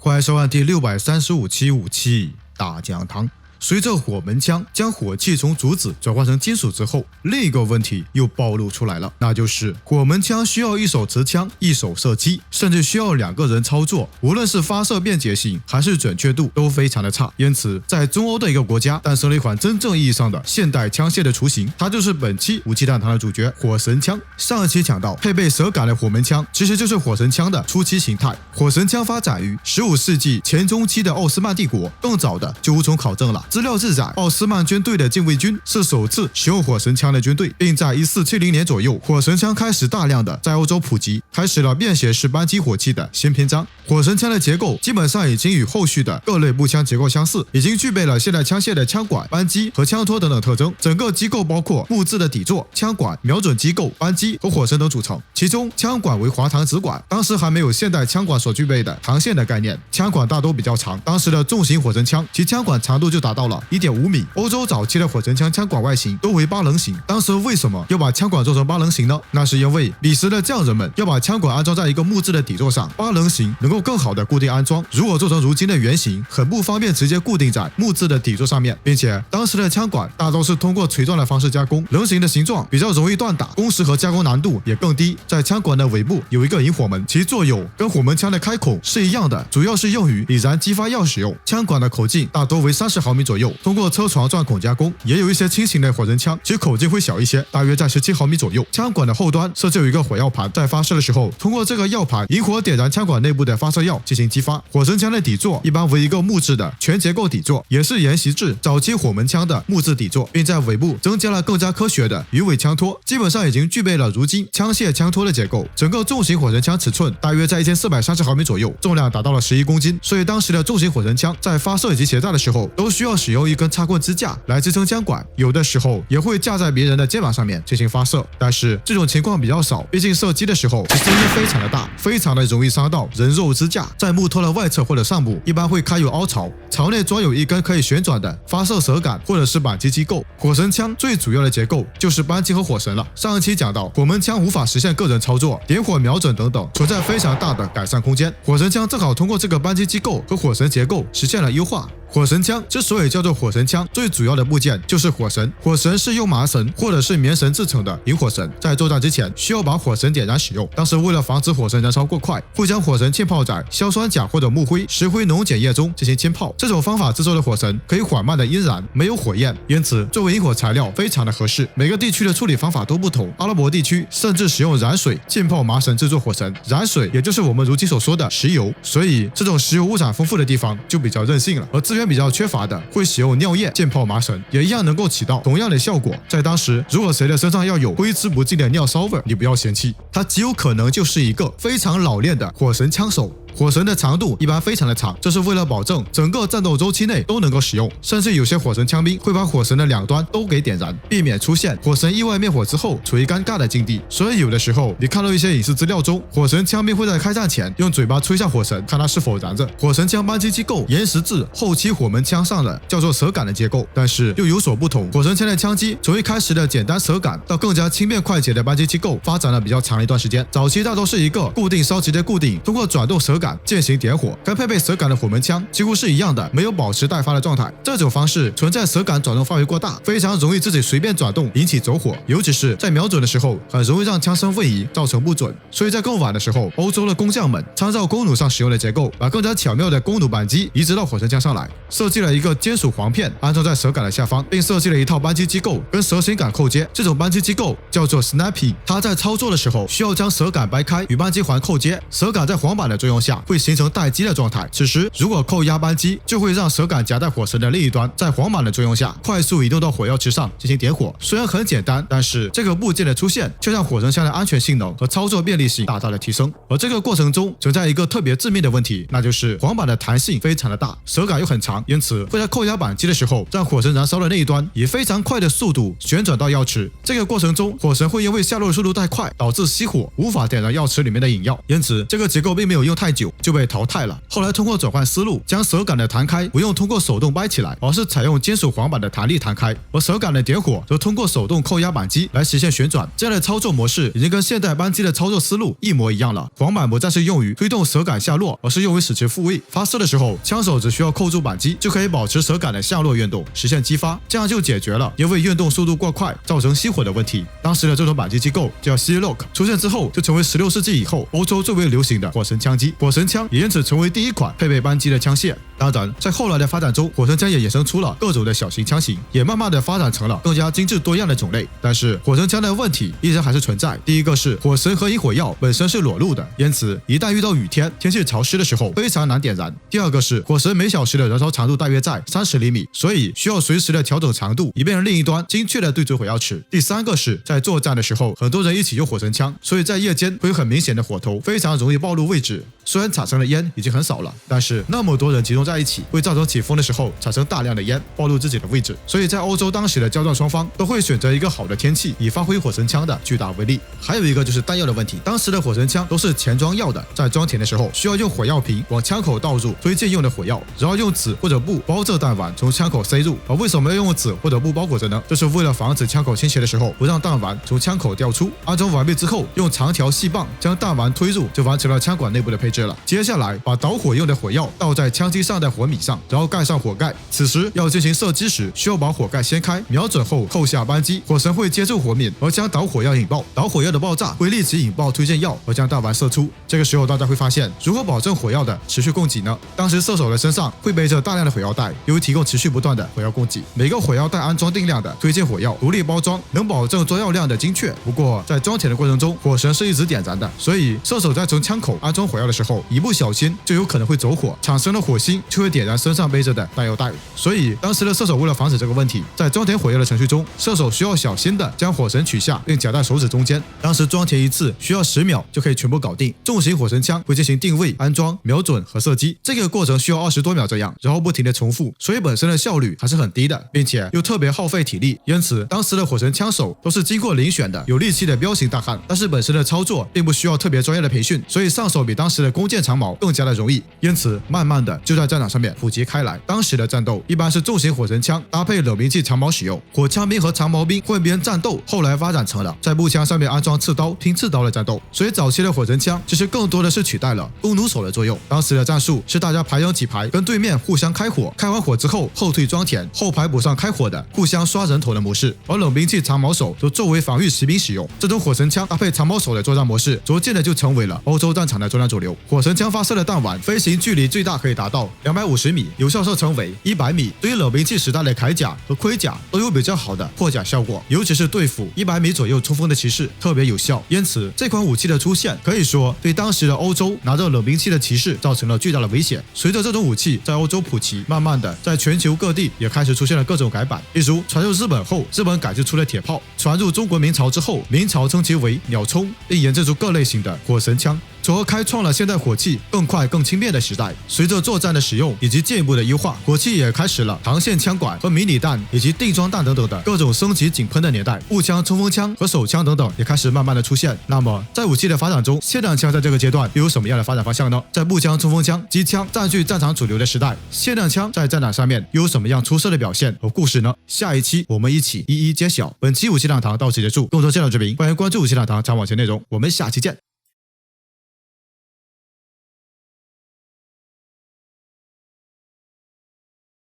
欢迎收看第635期武器大讲堂。随着火门枪将火气从竹子转换成金属之后，另一个问题又暴露出来了，那就是火门枪需要一手持枪，一手射击，甚至需要2个人操作，无论是发射便捷性还是准确度都非常的差。因此，在中欧的一个国家诞生了一款真正意义上的现代枪械的雏形，它就是本期武器弹堂的主角——火神枪。上一期讲到，配备蛇杆的火门枪其实就是火神枪的初期形态。火神枪发展于15世纪前中期的奥斯曼帝国，更早的就无从考证了。资料记载，奥斯曼军队的禁卫军是首次使用火神枪的军队，并在1470年左右，火神枪开始大量的在欧洲普及，开始了便携式扳机火器的新篇章。火神枪的结构基本上已经与后续的各类步枪结构相似，已经具备了现代枪械的枪管、扳机和枪托等等特征。整个机构包括木质的底座、枪管、瞄准机构、扳机和火绳等组成。其中，枪管为滑膛直管，当时还没有现代枪管所具备的膛线的概念，枪管大都比较长。当时的重型火神枪其枪管长度就达到了1.5米。欧洲早期的火神枪枪管外形都为8棱形。当时为什么要把枪管做成8棱形呢？那是因为彼时的匠人们要把枪管安装在一个木质的底座上，8棱形能够更好的固定安装。如果做成如今的圆形，很不方便直接固定在木质的底座上面，并且当时的枪管大都是通过锤钻的方式加工，棱形的形状比较容易锻打，工时和加工难度也更低。在枪管的尾部有一个引火门，其作用跟火门枪的开孔是一样的，主要是用于引燃激发药使用。枪管的口径大多为30毫米左右，通过车床钻孔加工。也有一些轻型的火神枪，其口径会小一些，大约在17毫米左右。枪管的后端设置有一个火药盘，在发射的时候，通过这个药盘引火点燃枪管内部的发射药进行激发。火神枪的底座一般为一个木质的全结构底座，也是沿袭至早期火门枪的木质底座，并在尾部增加了更加科学的鱼尾枪托，基本上已经具备了如今枪械枪托的结构。整个重型火神枪尺寸大约在1430毫米左右，重量达到了11公斤，所以当时的重型火神枪在发射以及携带的时候都需要使用一根插棍支架来支撑枪管，有的时候也会架在别人的肩膀上面进行发射，但是这种情况比较少，毕竟射击的时候声音非常的大，非常的容易伤到人肉支架。在木托的外侧或者上部一般会开有凹槽，槽内装有一根可以旋转的发射蛇杆或者是扳机机构。火神枪最主要的结构就是扳机和火绳了。上一期讲到，火门枪无法实现个人操作、点火、瞄准等等，存在非常大的改善空间。火神枪正好通过这个扳机机构和火绳结构实现了优化。火神枪之所以叫做火神枪，最主要的部件就是火绳。火绳是用麻绳或者是棉绳制成的引火绳，在作战之前需要把火绳点燃使用。当时为了防止火绳燃烧过快，会将火绳浸泡在硝酸钾或者木灰、石灰浓碱液中进行浸泡。这种方法制作的火绳可以缓慢的阴燃，没有火焰，因此作为引火材料非常的合适。每个地区的处理方法都不同，阿拉伯地区甚至使用燃水浸泡麻绳制作火绳。燃水也就是我们如今所说的石油，所以这种石油物产丰富的地方就比较任性了，而资源比较缺乏的会使用尿液浸泡麻绳，也一样能够起到同样的效果。在当时，如果谁的身上要有挥之不尽的尿骚味，你不要嫌弃，他极有可能就是一个非常老练的火神枪手。火绳的长度一般非常的长，这是为了保证整个战斗周期内都能够使用，甚至有些火神枪兵会把火绳的2端都给点燃，避免出现火绳意外灭火之后处于尴尬的境地。所以有的时候你看到一些影视资料中，火神枪兵会在开战前用嘴巴吹下火绳，看它是否燃着。火神枪扳机机构沿袭至后期火门枪上的叫做蛇杆的结构，但是又有所不同。火神枪的枪机从一开始的简单蛇杆到更加轻便快捷的扳机机构，发展了比较长的一段时间。早期大都是一个固定稍直接固定，通过转动蛇杆进行点火，跟配备蛇杆的火门枪几乎是一样的，没有保持待发的状态。这种方式存在蛇杆转动范围过大，非常容易自己随便转动引起走火，尤其是在瞄准的时候，很容易让枪身位移，造成不准。所以在更晚的时候，欧洲的工匠们参照弓弩上使用的结构，把更加巧妙的弓弩扳机移植到火神枪上来，设计了一个金属簧片安装在蛇杆的下方，并设计了一套扳机机构跟蛇形杆扣接。这种扳机机构叫做 snappy， 它在操作的时候需要将蛇杆掰开与扳机环扣接，蛇杆在簧板的作用下会形成待机的状态。此时如果扣压扳机，就会让蛇杆夹在火绳的另一端，在簧板的作用下快速移动到火药池上进行点火。虽然很简单，但是这个部件的出现却让火神枪的安全性能和操作便利性大大的提升。而这个过程中存在一个特别致命的问题，那就是簧板的弹性非常的大，蛇杆又很长，因此会在扣压扳机的时候，让火绳燃烧的那一端以非常快的速度旋转到药池。这个过程中，火绳会因为下落的速度太快，导致熄火，无法点燃药池里面的引药。因此这个结构并没有用太久久就被淘汰了。后来通过转换思路，将手感的弹开不用通过手动掰起来，而是采用金属簧板的弹力弹开，而手感的点火则通过手动扣压扳机来实现旋转。这样的操作模式已经跟现代扳机的操作思路一模一样了。簧板不再是用于推动手感下落，而是用于使其复位。发射的时候，枪手只需要扣住扳机就可以保持手感的下落运动，实现击发，这样就解决了因为运动速度过快造成熄火的问题。当时的这种扳机机构叫 C-LOK， 出现之后就成为16世纪以后欧洲最为流行的火神枪机。火神枪也因此成为第一款配备扳机的枪械。当然，在后来的发展中，火神枪也衍生出了各种的小型枪型，也慢慢的发展成了更加精致多样的种类。但是火神枪的问题依然还是存在。第一个是火神和引火药本身是裸露的，因此一旦遇到雨天、天气潮湿的时候非常难点燃。第二个是火神每小时的燃烧长度大约在30厘米，所以需要随时的调整长度，以便另一端精确的对准火药池。第三个是在作战的时候，很多人一起用火神枪，所以在夜间会有很明显的火头，非常容易暴露位置。虽然产生的烟已经很少了，但是那么多人集中在一起，会造成起风的时候产生大量的烟，暴露自己的位置。所以在欧洲当时的交战双方都会选择一个好的天气，以发挥火神枪的巨大威力。还有一个就是弹药的问题，当时的火神枪都是前装药的，在装填的时候需要用火药瓶往枪口倒入推荐用的火药，然后用纸或者布包着弹丸从枪口塞入。而为什么要用纸或者布包裹着呢？这是为了防止枪口倾斜的时候不让弹丸从枪口掉出。安装完毕之后，用长条细棒将弹丸推入，就完成了枪管内部的配置了。接下来把导火用的火药倒在枪机上的火米上，然后盖上火盖。此时要进行射击时，需要把火盖掀开，瞄准后扣下扳机，火神会接住火皿而将导火药引爆。导火药的爆炸会立即引爆推荐药而将弹丸射出。这个时候大家会发现，如何保证火药的持续供给呢？当时射手的身上会背着大量的火药袋，由于提供持续不断的火药供给，每个火药袋安装定量的推荐火药，独立包装，能保证装药量的精确。不过在装填的过程中，火神是一直点燃的，所以射手在从枪口安装火药的时候，一不小心就有可能会走火，产生了火星就会点燃身上背着的弹药袋。所以当时的射手为了防止这个问题，在装填火药的程序中，射手需要小心的将火神取下，并夹在手指中间。当时装填一次需要10秒就可以全部搞定。重型火神枪会进行定位、安装、瞄准和射击，这个过程需要20多秒这样，然后不停的重复，所以本身的效率还是很低的，并且又特别耗费体力。因此当时的火神枪手都是经过遴选的有力气的彪形大汉，但是本身的操作并不需要特别专业的培训，所以上手比当时的弓箭长矛更加的容易，因此慢慢的就在战场上面普及开来。当时的战斗一般是重型火神枪搭配冷兵器长矛使用，火枪兵和长矛兵混编战斗，后来发展成了在步枪上面安装刺刀拼刺刀的战斗。所以早期的火神枪其实更多的是取代了弓弩手的作用。当时的战术是大家排成几排，跟对面互相开火，开完火之后后退装填，后排补上开火的，互相刷人头的模式。而冷兵器长矛手则作为防御骑兵使用。这种火神枪搭配长矛手的作战模式，逐渐的就成为了欧洲战场的作战主流。火神枪发射的弹丸飞行距离最大可以达到250米，有效射程为100米。对于冷兵器时代的铠甲和盔甲都有比较好的破甲效果，尤其是对付100米左右冲锋的骑士特别有效。因此这款武器的出现可以说对当时的欧洲拿着冷兵器的骑士造成了巨大的危险。随着这种武器在欧洲普及，慢慢的在全球各地也开始出现了各种改版。例如传入日本后，日本改制出了铁炮；传入中国明朝之后，明朝称其为鸟冲，并研制出各类型的火神枪，从而开创了现代火器更快更轻便的时代。随着作战的使用以及进一步的优化，火器也开始了膛线枪管和迷你弹以及定装弹等等的各种升级井喷的年代。步枪、冲锋枪和手枪等等也开始慢慢的出现。那么在武器的发展中，霰弹枪在这个阶段又有什么样的发展方向呢？在步枪、冲锋枪、机枪占据战场主流的时代，霰弹枪在战场上面又有什么样出色的表现和故事呢？下一期我们一起一一揭晓。本期武器讲堂到此结束，更多介绍视频欢迎关注武器讲堂，常往前内容。我们下期见。